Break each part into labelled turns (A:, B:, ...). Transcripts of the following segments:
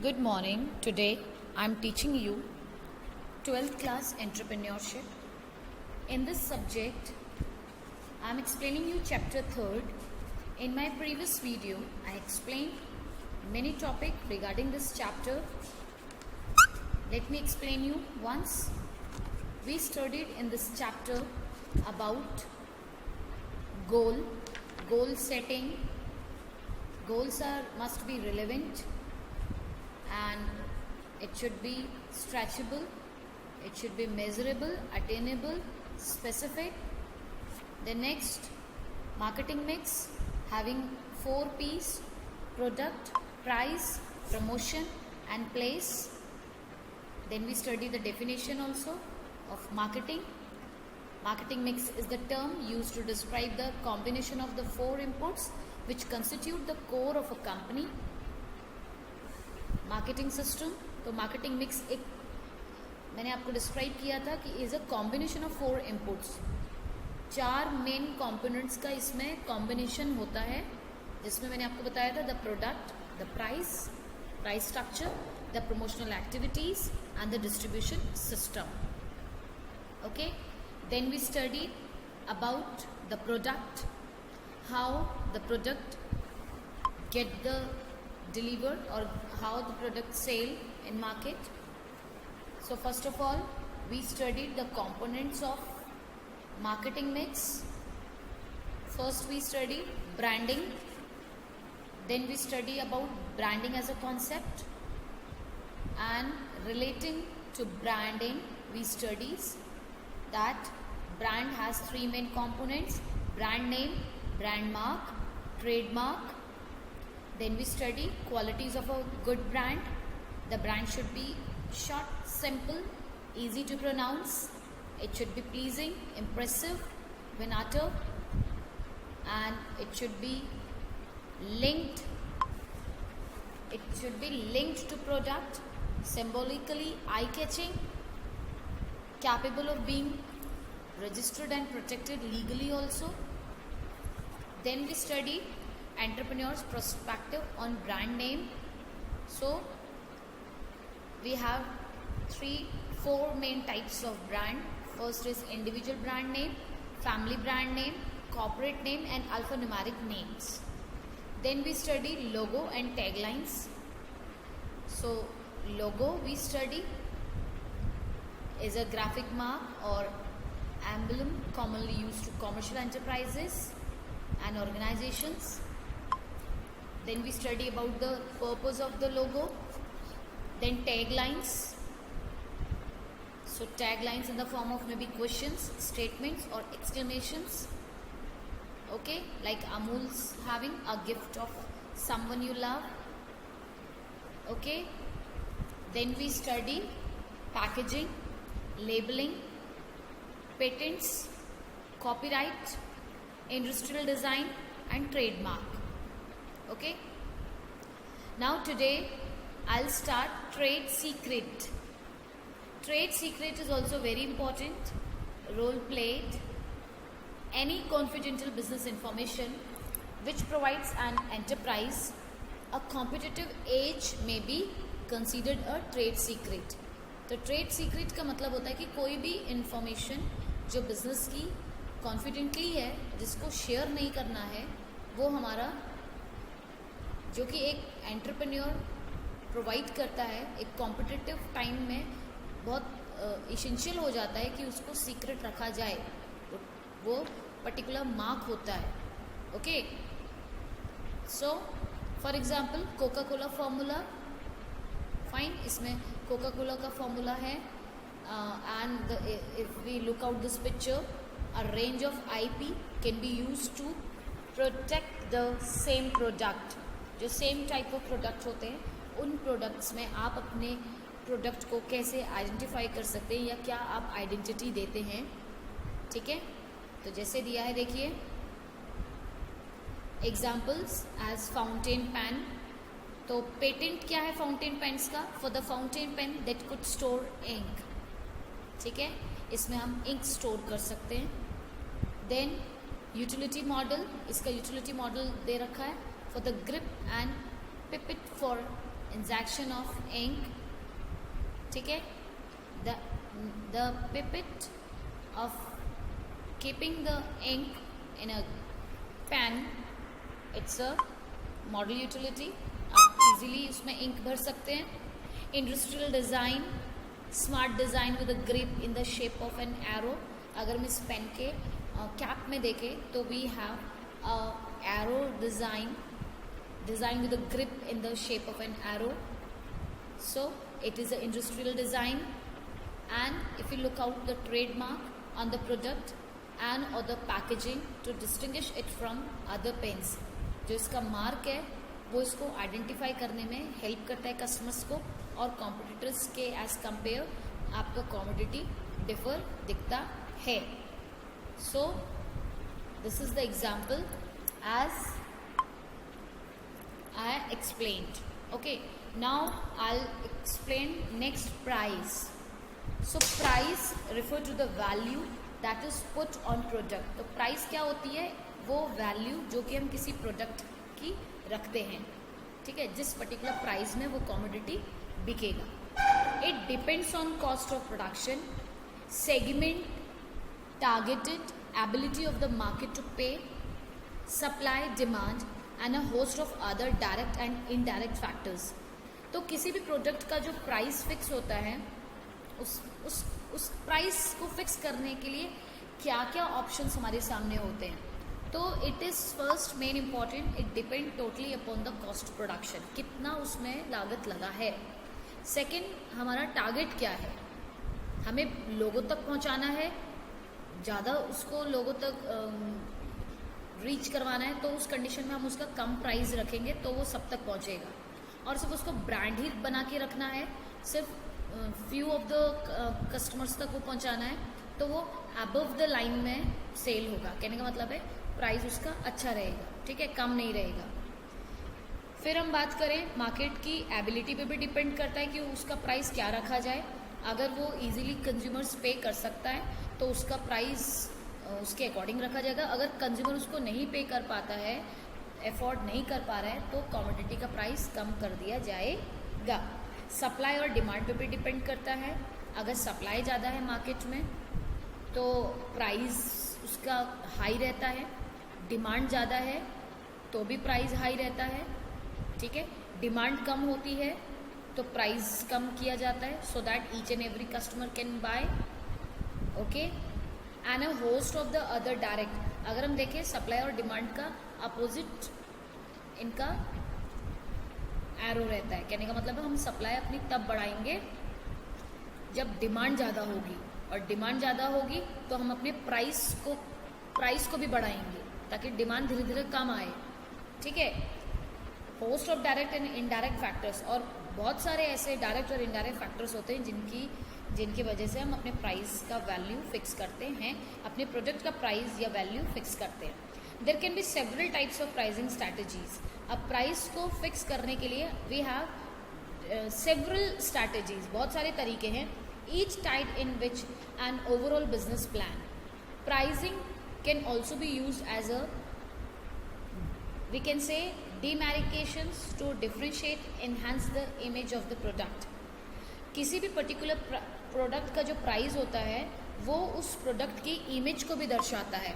A: Good morning. Today I'm teaching you 12th class entrepreneurship. In this subject, I'm explaining you chapter 3rd. In my previous video, I explained many topics regarding this chapter. Let me explain you once. We studied in this chapter about goal setting. Goals must be relevant and it should be stretchable, it should be measurable, attainable, specific. The next, marketing mix having 4 P's: product, price, promotion and place. Then we study the definition also of marketing. Marketing mix is the term used to describe the combination of the 4 inputs which constitute the core of a company. Marketing system, तो marketing mix एक मैंने आपको describe किया था कि is a combination of 4 inputs. 4 main components का इसमें combination होता है, जिसमें मैंने आपको बताया था the product, the price structure, the promotional activities and the distribution system. Okay, then we study about the product, how the product get the delivered or how the product sale in market. So first of all, we studied the components of marketing mix. First we study branding, then we study about branding as a concept, and relating to branding we studies that brand has 3 main components: brand name, brand mark, trademark. Then we study qualities of a good brand. The brand should be short, simple, easy to pronounce. It should be pleasing, impressive when uttered, and it should be linked. It should be linked to product, symbolically eye-catching, capable of being registered and protected legally also. Then we study entrepreneur's perspective on brand name. So we have 4 main types of brand. First is individual brand name, family brand name, corporate name and alphanumeric names. Then we study logo and taglines. So logo we study is a graphic mark or emblem commonly used to commercial enterprises and organizations. Then we study about the purpose of the logo. Then taglines. So taglines in the form of maybe questions, statements or exclamations. Okay, like Amul's having a gift of someone you love. Okay, then we study packaging, labeling, patents, copyright, industrial design and trademark. Okay, now today I'll start trade secret. Trade secret is also very important role played. Any confidential business information which provides an enterprise a competitive edge may be considered a trade secret. तो trade secret का मतलब होता है कि कोई भी information जो business की कॉन्फिडेंटली है, जिसको शेयर नहीं करना है, वो हमारा जो कि एक एंटरप्रेन्योर प्रोवाइड करता है एक कॉम्पिटिटिव टाइम में बहुत इसेंशियल हो जाता है कि उसको सीक्रेट रखा जाए. वो पर्टिकुलर मार्क होता है. Okay, so for example Coca Cola formula, fine, इसमें कोका कोला का फार्मूला है and if we look out this picture, a range of IP can be used to protect the same product. जो same type of product होते हैं, उन products में आप अपने प्रोडक्ट को कैसे आइडेंटिफाई कर सकते हैं या क्या आप आइडेंटिटी देते हैं. ठीक है, तो जैसे दिया है देखिए एग्जाम्पल्स एज फाउंटेन पेन. तो पेटेंट क्या है फाउंटेन पेन्स का? For the fountain pen that could store ink. ठीक है, इसमें हम इंक स्टोर कर सकते हैं. देन यूटिलिटी मॉडल, इसका यूटिलिटी मॉडल दे रखा है for the grip and pipette for injection of ink, ठीक है, the pipette of keeping the ink in a pen, it's a model utility, आप इजीली उसमें इंक भर सकते हैं. Industrial design, smart design with a grip in the shape of an arrow. अगर हम इस पेन के कैप में देखें तो we have arrow design with a grip in the shape of an arrow. So it is an industrial design. And if you look out the trademark on the product and or the packaging to distinguish it from other pens, जो इसका mark है वो इसको identify करने में help करता है customers को, और कॉम्पिटिटर्स के एज कंपेयर आपका कॉमोडिटी डिफर दिखता है. So this is the example as I explained. Okay, now I'll explain next price. So price refer to the value that is put on product. तो price क्या होती है? वो value जो कि हम किसी product की रखते हैं, ठीक है, जिस particular price में वो commodity बिकेगा. It depends on cost of production, segment, targeted, ability of the market to pay, supply, demand and a host of other direct and indirect factors. तो किसी भी प्रोडक्ट का जो प्राइस फिक्स होता है, उस प्राइस को फिक्स करने के लिए क्या क्या ऑप्शंस हमारे सामने होते हैं. तो it is first main important, it depend totally upon the cost production, कितना उसमें लागत लगा है. सेकेंड, हमारा टारगेट क्या है, हमें लोगों तक पहुंचाना है, ज़्यादा उसको लोगों तक रीच करवाना है, तो उस कंडीशन में हम उसका कम प्राइस रखेंगे तो वो सब तक पहुंचेगा. और सिर्फ उसको ब्रांड ही बना के रखना है, सिर्फ फ्यू ऑफ द कस्टमर्स तक वो पहुंचाना है, तो वो अबव द लाइन में सेल होगा. कहने का मतलब है प्राइस उसका अच्छा रहेगा, ठीक है, कम नहीं रहेगा. फिर हम बात करें मार्केट की एबिलिटी पे भी डिपेंड करता है कि उसका प्राइस क्या रखा जाए. अगर वो इजीली कंज्यूमर्स पे कर सकता है तो उसका प्राइस उसके अकॉर्डिंग रखा जाएगा. अगर कंज्यूमर उसको नहीं पे कर पाता है, अफोर्ड नहीं कर पा रहा है, तो कमोडिटी का प्राइस कम कर दिया जाएगा. सप्लाई और डिमांड पे भी डिपेंड करता है. अगर सप्लाई ज़्यादा है मार्केट में तो प्राइस उसका हाई रहता है, डिमांड ज़्यादा है तो भी प्राइस हाई रहता है, ठीक है. डिमांड कम होती है तो प्राइस कम किया जाता है, so that each and every customer can buy. Okay, and a host of the other direct. अगर हम देखें सप्लाई और डिमांड का अपोजिट इनका एरो रहता है. कहने का मतलब है हम सप्लाई अपनी तब बढ़ाएंगे जब डिमांड ज़्यादा होगी, और डिमांड ज़्यादा होगी तो हम अपने प्राइस को भी बढ़ाएंगे ताकि डिमांड धीरे धीरे कम आए, ठीक है. Host of direct and indirect factors, और बहुत सारे ऐसे डायरेक्ट और इनडायरेक्ट फैक्टर्स होते हैं जिनकी वजह से हम अपने प्राइस का वैल्यू फिक्स करते हैं, अपने प्रोडक्ट का प्राइस या वैल्यू फिक्स करते हैं. There can be several types of pricing strategies. अब प्राइस को फिक्स करने के लिए वी हैव सेवरल स्ट्रैटेजीज, बहुत सारे तरीके हैं. Each tied in which an overall business plan. Pricing can also be use as a, we can say, demarcations to differentiate, enhance the image of the product. किसी भी particular product का जो price होता है वो उस प्रोडक्ट की image को भी दर्शाता है,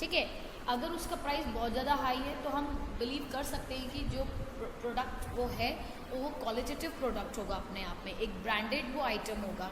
A: ठीक है. अगर उसका प्राइस बहुत ज़्यादा हाई है तो हम बिलीव कर सकते हैं कि जो प्रोडक्ट वो है तो वो क्वालिटेटिव प्रोडक्ट होगा, अपने आप में एक ब्रांडेड वो आइटम होगा.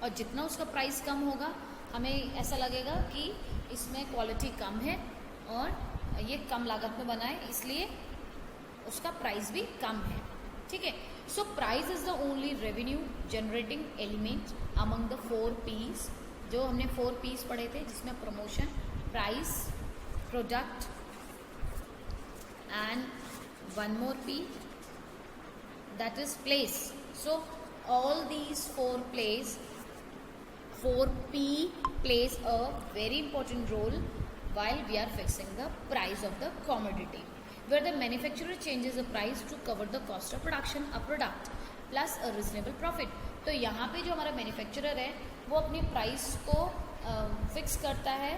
A: और जितना उसका प्राइस कम होगा हमें ऐसा लगेगा कि इसमें क्वालिटी कम है और ये कम लागत में बना है, इसलिए उसका प्राइस भी कम है, ठीक है. So price is the only revenue generating element among the 4 P's. जो हमने 4 P's पढ़े थे, जिसमें promotion, price, product and one more P, that is place. So all these 4P plays a very important role while we are fixing the price of the commodity, where the manufacturer changes the price to cover the cost of production a product plus a reasonable profit. तो यहाँ पे जो हमारा manufacturer है वो अपनी price को fix करता है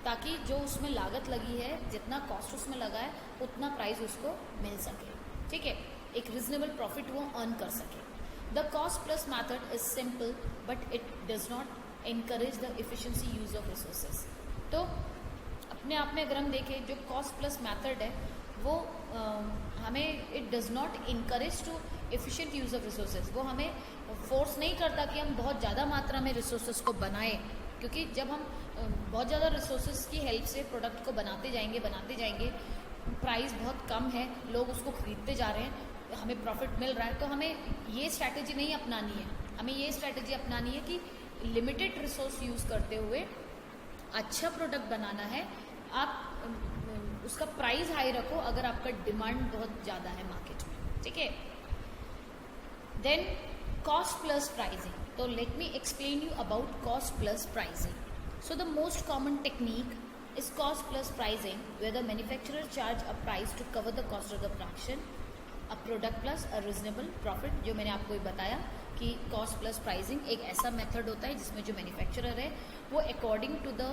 A: ताकि जो उसमें लागत लगी है, जितना कॉस्ट उसमें लगा है उतना प्राइस उसको मिल सके, ठीक है. एक रिजनेबल प्रॉफिट वो अर्न कर सके। The cost plus method is simple but it does not encourage the efficiency use of resources. तो अपने आप में अगर हम देखें जो कॉस्ट प्लस मैथड है वो हमें it does not encourage to efficient use of resources. वो हमें फोर्स नहीं करता कि हम बहुत ज़्यादा मात्रा में रिसोर्सेज को बनाएं, क्योंकि जब हम बहुत ज़्यादा रिसोर्सेज की हेल्प से प्रोडक्ट को बनाते जाएंगे, प्राइस बहुत कम है, लोग उसको खरीदते जा रहे हैं, हमें प्रॉफिट मिल रहा है, तो हमें ये स्ट्रैटेजी नहीं अपनानी है। हमें ये स्ट्रैटेजी अपनानी है कि लिमिटेड रिसोर्स यूज़ करते हुए अच्छा प्रोडक्ट बनाना है। आप उसका प्राइस हाई रखो अगर आपका डिमांड बहुत ज़्यादा है मार्केट में, ठीक है। Then cost plus pricing. तो let me explain you about cost plus pricing. So the most common technique is cost plus pricing, where the manufacturer charge a price to cover the cost of the production, a product plus a reasonable profit। जो मैंने आपको ये बताया कि cost plus pricing एक ऐसा method होता है जिसमें जो मैन्युफैक्चरर है वो according to the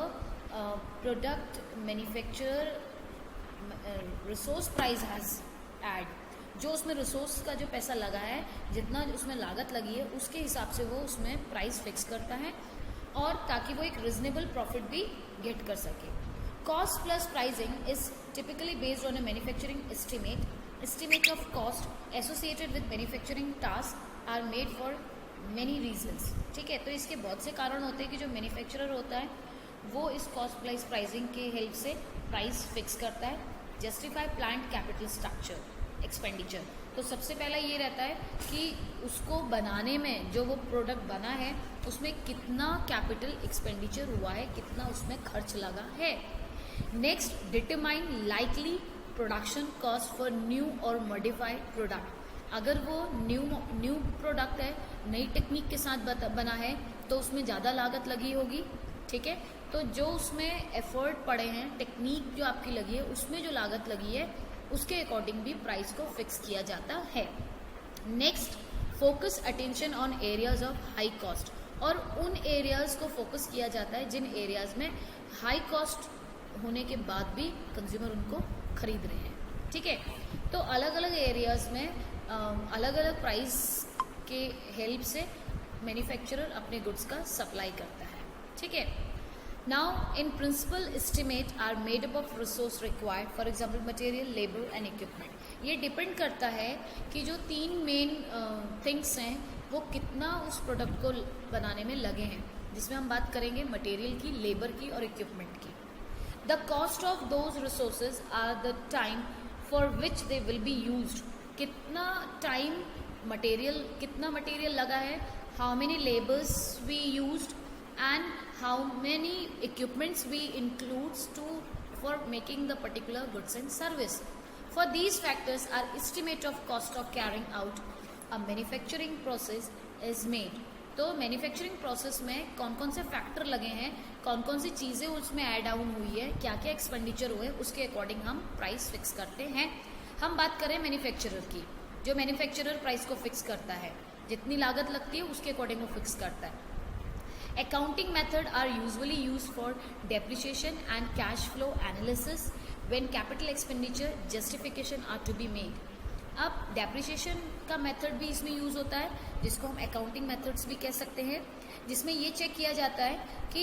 A: product manufacturer resource price has add, जो उसमें रिसोर्स का जो पैसा लगा है, जितना उसमें लागत लगी है, उसके हिसाब से वो उसमें प्राइस फिक्स करता है, और ताकि वो एक रिजनेबल प्रॉफिट भी गेट कर सके। Cost plus pricing is typically based on a manufacturing estimate. Estimate of cost associated with manufacturing tasks are made for many reasons। ठीक है, तो इसके बहुत से कारण होते हैं कि जो मैन्युफैक्चरर होता है वो इस कॉस्ट प्लस प्राइसिंग के हेल्प से प्राइस फिक्स करता है। Justify plant capital structure expenditure. तो सबसे पहला ये रहता है कि उसको बनाने में जो वो प्रोडक्ट बना है उसमें कितना कैपिटल एक्सपेंडिचर हुआ है, कितना उसमें खर्च लगा है। Next, determine likely production cost for new और मॉडिफाइड प्रोडक्ट। अगर वो न्यू प्रोडक्ट है, नई टेक्निक के साथ बना है, तो उसमें ज़्यादा लागत लगी होगी, ठीक है। तो जो उसमें एफर्ट पड़े हैं, टेक्निक जो आपकी लगी है, उसमें जो लागत लगी है उसके अकॉर्डिंग भी प्राइस को फिक्स किया जाता है। Next, focus attention on areas of high cost. और उन एरियाज को फोकस किया जाता है जिन एरियाज में हाई कॉस्ट होने के बाद भी कंज्यूमर उनको खरीद रहे हैं, ठीक है। तो अलग अलग एरियाज में अलग अलग प्राइस के हेल्प से मैन्युफैक्चरर अपने गुड्स का सप्लाई करता है, ठीक है। Now in principle estimate are made up of resource required, for example material, labour and equipment. ये डिपेंड करता है कि जो तीन मेन थिंग्स हैं वो कितना उस प्रोडक्ट को बनाने में लगे हैं, जिसमें हम बात करेंगे मटेरियल की, लेबर की और इक्विपमेंट की। The cost of those resources are the time for which they will be used। कितना टाइम कितना मटेरियल लगा है, how many labors we used and how many equipments we includes for making the particular goods and service। For these factors are estimate of cost of carrying out a manufacturing process is made। तो manufacturing process में कौन कौन से factor लगे हैं, कौन कौन सी चीज़ें उसमें ऐड ऑन हुई है, क्या क्या एक्सपेंडिचर हुए, उसके अकॉर्डिंग हम प्राइस फिक्स करते हैं। हम बात करें मैन्युफैक्चरर की, जो मैन्युफैक्चरर प्राइस को फिक्स करता है, जितनी लागत लगती है उसके अकॉर्डिंग वो फिक्स करता है। Accounting method are usually use for depreciation and cash flow analysis when capital expenditure justification are to be made. अब डेप्रिसिएशन का मेथड भी इसमें यूज़ होता है, जिसको हम अकाउंटिंग मेथड्स भी कह सकते हैं, जिसमें ये चेक किया जाता है कि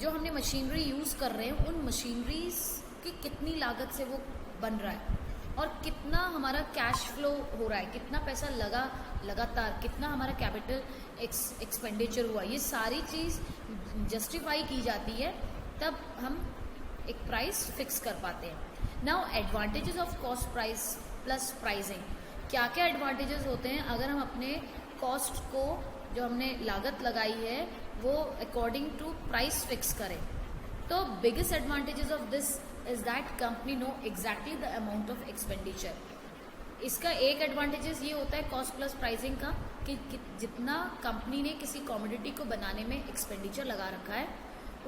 A: जो हमने मशीनरी यूज़ कर रहे हैं उन मशीनरीज की कितनी लागत से वो बन रहा है और कितना हमारा कैश फ्लो हो रहा है, कितना पैसा लगा लगातार, कितना हमारा कैपिटल एक्सपेंडिचर हुआ। ये सारी चीज़ जस्टिफाई की जाती है, तब हम एक प्राइस फिक्स कर पाते हैं। Now advantages of cost price plus pricing. क्या क्या एडवांटेजेस होते हैं अगर हम अपने कॉस्ट को, जो हमने लागत लगाई है, वो अकॉर्डिंग टू प्राइस फिक्स करें। तो biggest advantages of this is that company know exactly the amount of expenditure. इसका एक एडवांटेजेस ये होता है कॉस्ट प्लस प्राइसिंग का कि जितना कंपनी ने किसी कमोडिटी को बनाने में एक्सपेंडिचर लगा रखा है,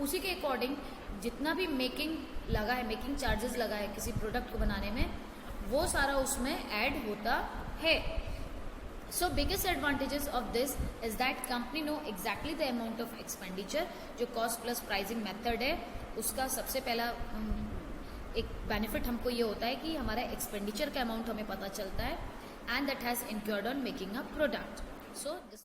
A: उसी के अकॉर्डिंग जितना भी मेकिंग लगा है, मेकिंग चार्जेस लगा है किसी प्रोडक्ट को बनाने में, वो सारा उसमें ऐड होता है। So biggest advantages of this is that company know exactly the amount of expenditure. जो कॉस्ट प्लस प्राइसिंग मेथड है उसका सबसे पहला एक बेनिफिट हमको ये होता है कि हमारा एक्सपेंडिचर का अमाउंट हमें पता चलता है। and that has incurred on making a product. So this